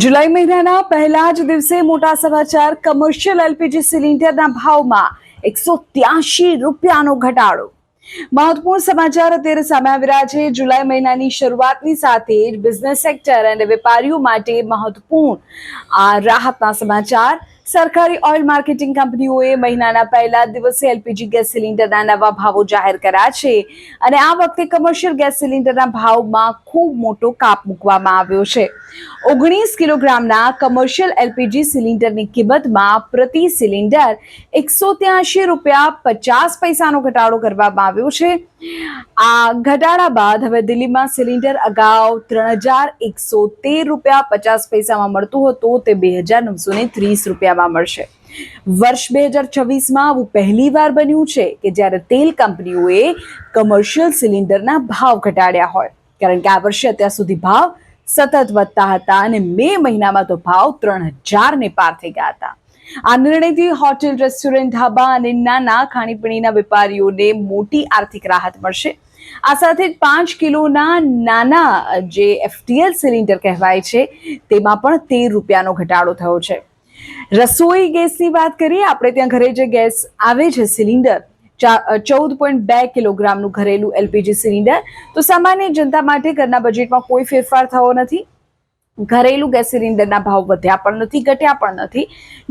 जुलाई महीनाના પહેલા જ દિવસે મોટા સમાચાર। કમર્શિયલ એલપીજી સિલિન્ડરના ભાવમાં 183 રૂપિયાનો ઘટાડો। મહત્વપૂર્ણ સમાચાર અત્યારે સામે આવી રહ્યા છે। જુલાઈ મહિનાની શરૂઆતની સાથે જ બિઝનેસ સેક્ટર અને વેપારીઓ માટે મહત્વપૂર્ણ આ રાહતના સમાચાર। સરકારી ઓઇલ માર્કેટિંગ કંપનીઓએ મહિનાના પહેલા દિવસે એલપીજી ગેસ સિલિન્ડરના નવા ભાવો જાહેર કર્યા છે અને આ વખતે કમર્શિયલ ગેસ સિલિન્ડરના ભાવમાં ખૂબ મોટો કાપ મૂકવામાં આવ્યો છે। 19 કિલોગ્રામના કમર્શિયલ એલપીજી સિલિન્ડરની કિંમતમાં પ્રતિ સિલિન્ડર 183 રૂપિયા 50 પૈસાનો ઘટાડો કરવામાં આવ્યો છે। આ ઘટાડા બાદ હવે દિલ્હીમાં સિલિન્ડર અગાઉ 3113 રૂપિયા 50 પૈસામાં મળતું હતું તે 2930 રૂપિયામાં મળશે। વર્ષ 2026માં આવું પહેલીવાર બન્યું છે કે જ્યારે તેલ કંપનીઓએ કમર્શિયલ સિલિન્ડરના ભાવ ઘટાડ્યા હોય, કારણ કે આ વર્ષે અત્યાર સુધી ભાવ સતત વધતા હતા અને મે મહિનામાં તો ભાવ 3000 ને પાર થઈ ગયા હતા। આ નિર્ણયથી હોટેલ, રેસ્ટોરન્ટ, ઢાબા અને નાના ખાણીપીણીના વેપારીઓને મોટી આર્થિક રાહત મળશે। આ સાથે જ 5 કિલોના નાના જે એફટીએલ સિલિન્ડર કહેવાય છે તેમાં પણ 13 રૂપિયાનો ઘટાડો થયો છે। રસોઈ ગેસની વાત કરીએ, આપણે ત્યાં ઘરે જે ગેસ આવે છે સિલિન્ડર 14.2 કિલોગ્રામનું ઘરેલું એલપીજી સિલિન્ડર, તો સામાન્ય જનતા માટે ઘરના બજેટમાં કોઈ ફેરફાર થયો નથી। ઘરેલું ગેસ સિલિન્ડરના ભાવ વધ્યા પણ નથી, ઘટ્યા પણ નથી।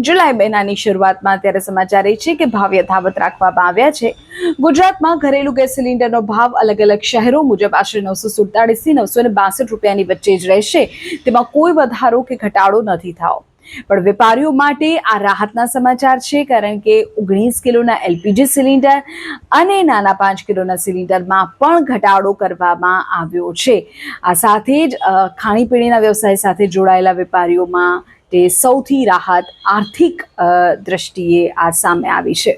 જુલાઈ મહિનાની શરૂઆતમાં અત્યારે સમાચાર એ છે કે ભાવ યથાવત રાખવામાં આવ્યા છે। ગુજરાતમાં ઘરેલું ગેસ સિલિન્ડરનો ભાવ અલગ અલગ શહેરો મુજબ આશરે 947 થી 962 રૂપિયાની વચ્ચે જ રહેશે। તેમાં કોઈ વધારો કે ઘટાડો નથી થયો। પણ વેપારીઓ માટે આ રાહતના સમાચાર છે, કારણ કે 19 કિલોના એલપીજી સિલિન્ડર અને નાના 5 કિલોના સિલિન્ડરમાં પણ ઘટાડો કરવામાં આવ્યો છે। આ સાથે જ ખાણીપીણીના વ્યવસાય સાથે જોડાયેલા વેપારીઓમાં તે સૌથી રાહત આર્થિક દ્રષ્ટિએ આ સામે આવી છે।